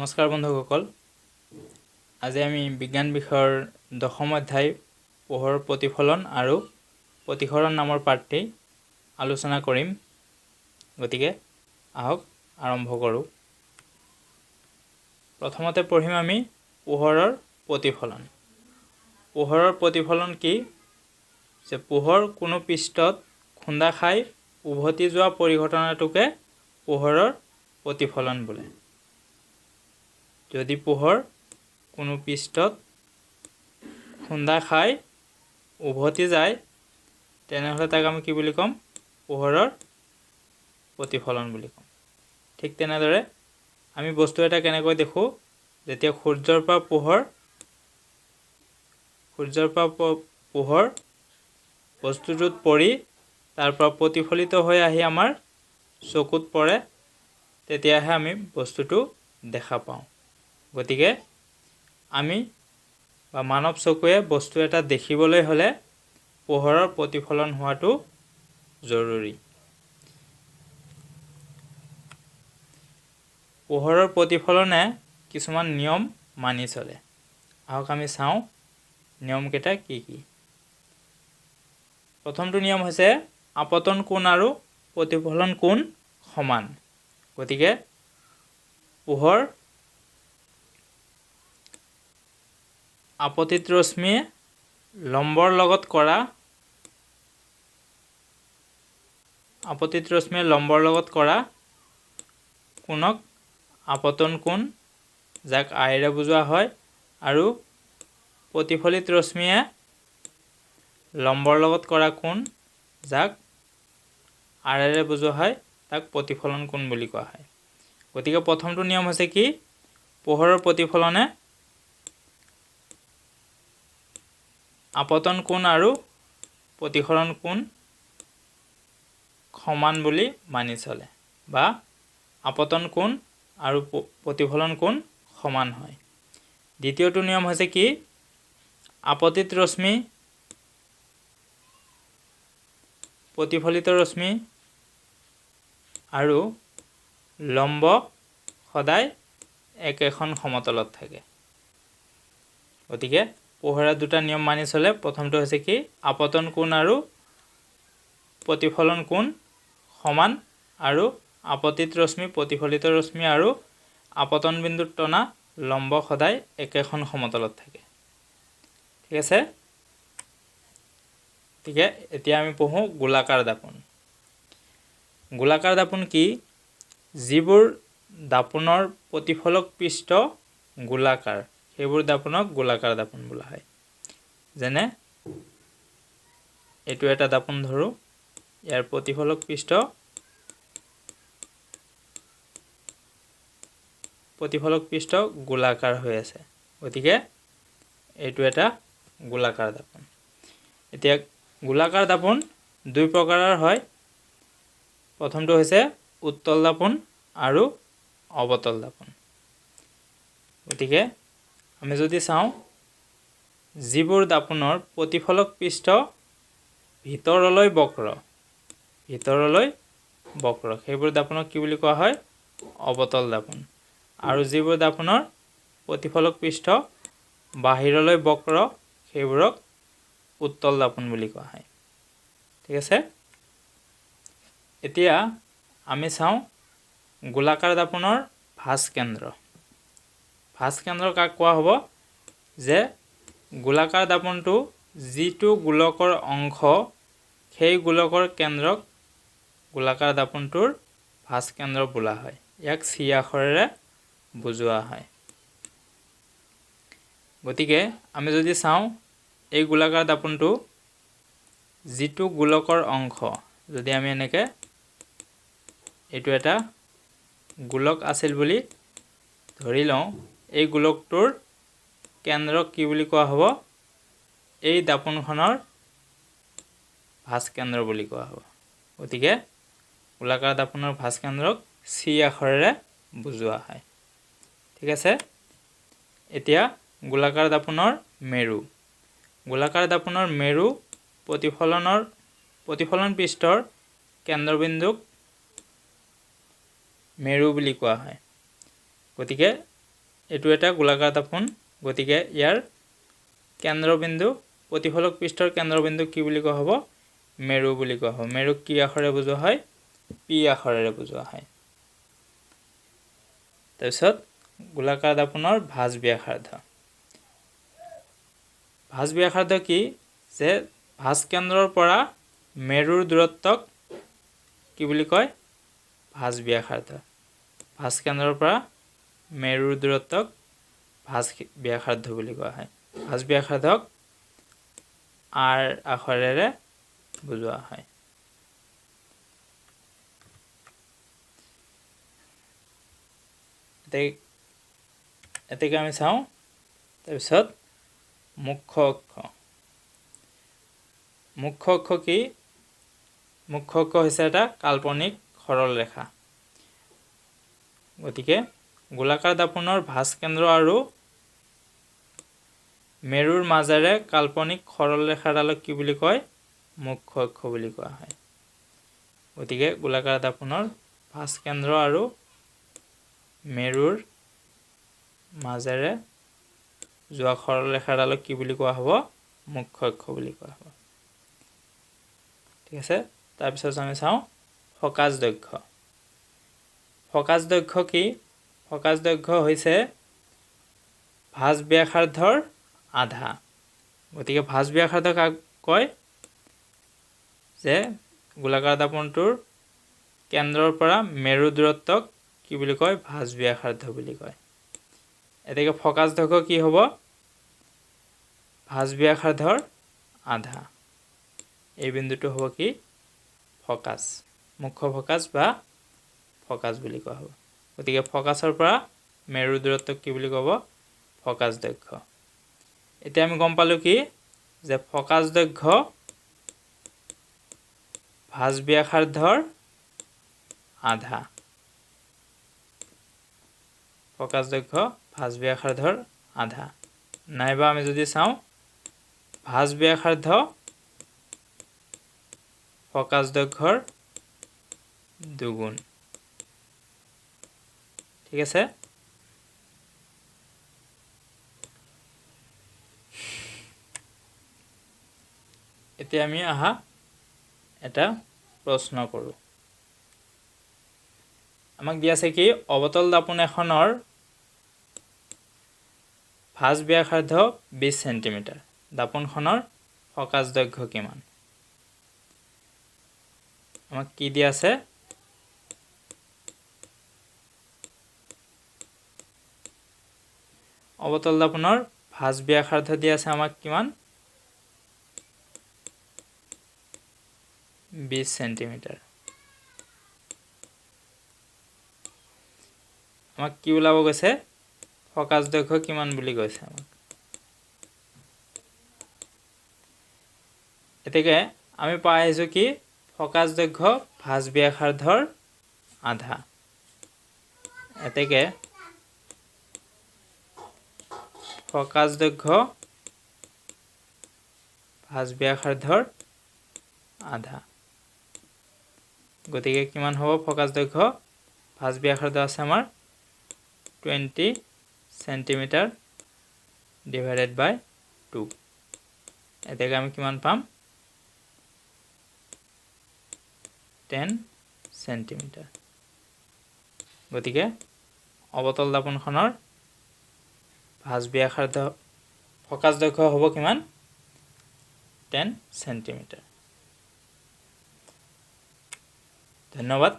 নমস্কাৰ বন্ধুসকল, আজি আমি বিজ্ঞান বিষয়ৰ 10ম অধ্যায় পোহৰৰ প্ৰতিফলন আৰু প্ৰতিসৰণ নামৰ পাঠটি আলোচনা কৰিম। গতিকে আহক আৰম্ভ কৰোঁ। প্ৰথমতে পঢ়িম আমি পোহৰৰ প্ৰতিফলন। পোহৰৰ প্ৰতিফলন কি? যে পোহৰ কোনো পৃষ্ঠত খুন্দা খাই উভতি যোৱা পৰিঘটনাটোকে পোহৰৰ প্ৰতিফলন বোলে। যদি পোহৰ কোনো পৃষ্ঠত খুন্দা খাই উভতি যায় তেনেহ'লে তাক আমি কি বুলি ক'ম? পোহৰৰ প্ৰতিফলন বুলি ক'ম। ঠিক তেনেদৰে আমি বস্তু এটা কেনেকৈ দেখোঁ? যেতিয়া সূৰ্যৰ পৰা পোহৰ বস্তুটোত পৰি তাৰ পৰা প্ৰতিফলিত হৈ আহি আমাৰ চকুত পৰে, তেতিয়াহে আমি বস্তুটো দেখা পাওঁ। গতিকে আমি বা মানৱ চকুৱে বস্তু এটা দেখিবলৈ হ'লে পোহৰৰ প্ৰতিফলন হোৱাটো জৰুৰী। পোহৰৰ প্ৰতিফলনে কিছুমান নিয়ম মানি চলে। আহক আমি চাওঁ নিয়মকেইটা কি কি। প্ৰথমটো নিয়ম হৈছে আপতন কোণ আৰু প্ৰতিফলন কোণ সমান। গতিকে পোহৰ আপতিত ৰশ্মিয়ে লম্বৰ লগত কৰা কোণক আপতন কোণ, যাক আইৰে বুজোৱা হয়, আৰু প্ৰতিফলিত ৰশ্মিয়ে লম্বৰ লগত কৰা কোণ, যাক আৰেৰে বুজোৱা হয়, তাক প্ৰতিফলন কোণ বুলি কোৱা হয়। গতিকে প্ৰথমটো নিয়ম হৈছে কি? পোহৰৰ প্ৰতিফলনে আপতন কোণ আৰু প্ৰতিসৰণ কোণ সমান বুলি মানি চলে, বা আপতন কোণ আৰু প্ৰতিফলন কোণ সমান হয়। দ্বিতীয়টো নিয়ম হৈছে কি? আপতিত ৰশ্মি প্ৰতিফলিত ৰশ্মি আৰু লম্ব সদায় একেখন সমতলত থাকে। গতিকে পোহৰে দুটা নিয়ম মানি চলে। প্ৰথমটো হৈছে কি? আপতন কোণ আৰু প্ৰতিফলন কোণ সমান, আৰু আপতিত ৰশ্মি, প্ৰতিফলিত ৰশ্মি আৰু আপতন বিন্দুত টনা লম্ব সদায় একেখন সমতলত থাকে। ঠিক আছে? গতিকে এতিয়া আমি পঢ়োঁ গোলাকাৰ দাপোন। গোলাকাৰ দাপোন কি? যিবোৰ দাপোনৰ প্ৰতিফলক পৃষ্ঠ গোলাকাৰ, সেইবোৰ দাপোনক গোলাকাৰ দাপোন বোলা হয়। যেনে এইটো এটা দাপোন ধৰোঁ, ইয়াৰ প্ৰতিফলক পৃষ্ঠ গোলাকাৰ হৈ আছে। গতিকে এইটো এটা গোলাকাৰ দাপোন। এতিয়া গোলাকাৰ দাপোন দুই প্ৰকাৰৰ হয়। প্ৰথমটো হৈছে উত্তল দাপোন আৰু অৱতল দাপোন। গতিকে আমি যদি চাওঁ, যিবোৰ দাপোনৰ প্ৰতিফলক পৃষ্ঠ ভিতৰলৈ বক্ৰ, সেইবোৰ দাপোনক কি বুলি কোৱা হয়? অৱতল দাপোন। আৰু যিবোৰ দাপোনৰ প্ৰতিফলক পৃষ্ঠ বাহিৰলৈ বক্ৰ, সেইবোৰক উত্তল দাপোন বুলি কোৱা হয়। ঠিক আছে? এতিয়া আমি চাওঁ গোলাকাৰ দাপোনৰ ভাঁজ কেন্দ্ৰ। ভাঁজ কেন্দ্ৰ কাক কোৱা হ'ব? যে গোলাকাৰ দাপোনটো যিটো গোলকৰ অংশ, সেই গোলকৰ কেন্দ্ৰক গোলাকাৰ দাপোনটোৰ ভাঁজ কেন্দ্ৰ বোলা হয়। ইয়াক চি আখৰেৰে বুজোৱা হয়। গতিকে আমি যদি চাওঁ, এই গোলাকাৰ দাপোনটো যিটো গোলকৰ অংশ, যদি আমি এনেকৈ এইটো এটা গোলক আছিল বুলি ধৰি লওঁ, এই গোলকটোৰ কেন্দ্ৰক কি বুলি কোৱা হ'ব? এই দাপোনখনৰ ভাঁজ কেন্দ্ৰ বুলি কোৱা হ'ব। গতিকে গোলাকাৰ দাপোনৰ ভাঁজ কেন্দ্ৰক চি আখৰেৰে বুজোৱা হয়। ঠিক আছে? এতিয়া গোলাকাৰ দাপোনৰ মেৰু। গোলাকাৰ দাপোনৰ মেৰু প্ৰতিফলন পৃষ্ঠৰ কেন্দ্ৰবিন্দুক মেৰু বুলি কোৱা হয়। গতিকে এইটো এটা গোলাকাৰ দাপোন গতিকে ইয়াৰ কেন্দ্ৰবিন্দু প্ৰতিফলক পৃষ্ঠৰ কেন্দ্ৰবিন্দু কি বুলি কোৱা হ'ব মেৰু বুলি কোৱা হ'ব মেৰুক কি আখৰেৰে বুজোৱা হয় পি আখৰেৰে বুজোৱা হয় তাৰপিছত গোলাকাৰ দাপোনৰ ভাঁজ ব্যাসাৰ্ধ কি যে ভাঁজ কেন্দ্ৰৰ পৰা মেৰুৰ দূৰত্বক কি বুলি কয় ভাঁজ ব্যাসাৰ্ধ ভাঁজ কেন্দ্ৰৰ পৰা মেৰুৰ দূৰত্বক ভাঁজ ব্যাসাৰ্ধ বুলি কোৱা হয় ভাঁজ ব্যাসাৰ্ধক আৰ আখৰেৰে বুজোৱা হয় এতেকে আমি চাওঁ তাৰপিছত মুখ্য অক্ষ কি মুখ্য অক্ষ হৈছে এটা কাল্পনিক সৰল ৰেখা গতিকে গোলাকাৰ দাপোনৰ ভাঁজ কেন্দ্ৰ আৰু মেৰুৰ মাজেৰে কাল্পনিক সৰল ৰেখাডালক কি বুলি কয় মুখ্য অক্ষ বুলি কোৱা হয় গতিকে গোলাকাৰ দাপোনৰ ভাঁজ কেন্দ্ৰ আৰু মেৰুৰ মাজেৰে যোৱা সৰল ৰেখাডালক কি বুলি কোৱা হ'ব মুখ্য অক্ষ বুলি কোৱা হ'ব ঠিক আছে তাৰপিছত আমি চাওঁ ফকাজ দৈৰ্ঘ্য কি ফকাজ দৈৰ্ঘ্য হৈছে ভাঁজ ব্যাসাৰ্ধৰ আধা গতিকে ভাঁজ ব্যাসাৰ্ধ কাক কয় যে গোলাকাৰ দাপোনটোৰ কেন্দ্ৰৰ পৰা মেৰু দূৰত্বক কি বুলি কয় ভাঁজ ব্যাসাৰ্ধ বুলি কয় এতেকে ফকাজ দৈৰ্ঘ্য কি হ'ব ভাঁজ ব্যাসাৰ্ধৰ আধা এই বিন্দুটো হ'ব কি ফকাজ মুখ্য ফকাজ বা ফকাজ বুলি কোৱা হ'ব গতিকে ফকাছৰ পৰা মেৰু দূৰত্বক কি বুলি ক'ব ফকাজ দৈৰ্ঘ্য এতিয়া আমি গম পালো কি যে ফকাজ দৈৰ্ঘ্য ভাঁজ ব্যাসাৰ্ধৰ আধা ফকাজ দৈৰ্ঘ্য ভাঁজ ব্যাসাৰ্ধৰ আধা নাইবা আমি যদি চাওঁ ভাঁজ ব্যাসাৰ্ধ ফকাজ দৈৰ্ঘ্যৰ দুগুণ ঠিক আছে এতিয়া আমি আহা এটা প্ৰশ্ন কৰোঁ আমাক দিয়া আছে কি অবতল দাপোন এখনৰ ভাঁজ ব্যাসাৰ্ধ 20 সেন্টিমিটাৰ দাপোনখনৰ ফকাজ দৈৰ্ঘ্য কিমান আমাক কি দিয়া আছে অবতল দাপোনৰ ভাঁজ ব্যাসাৰ্ধ দিয়া আছে আমাক কিমান 20 সেন্টিমিটাৰ আমাক কি ওলাব গৈছে ফকাজ দৈৰ্ঘ্য কিমান বুলি কৈছে আমাক এতেকে আমি পাই আহিছো কি ফকাজ দৈৰ্ঘ্য ভাঁজ ব্যাসাৰ্ধৰ আধা এতেকে ফকাজ দৈৰ্ঘ্য ভাঁজ ব্যাসাৰ্ধৰ আধা গতিকে কিমান হ'ব ফকাজ দৈৰ্ঘ্য ভাঁজ ব্যাসাৰ্ধ আছে আমাৰ 20 সেন্টিমিটাৰ ডিভাইডেড বাই 2 এতেকে আমি কিমান পাম 10 সেন্টিমিটাৰ গতিকে অবতল দাপোনখনৰ ভাঁজ ব্যাসাৰ্ধ ফকাজ দৈৰ্ঘ্য হ'ব কিমান 10 সেন্টিমিটাৰ ধন্যবাদ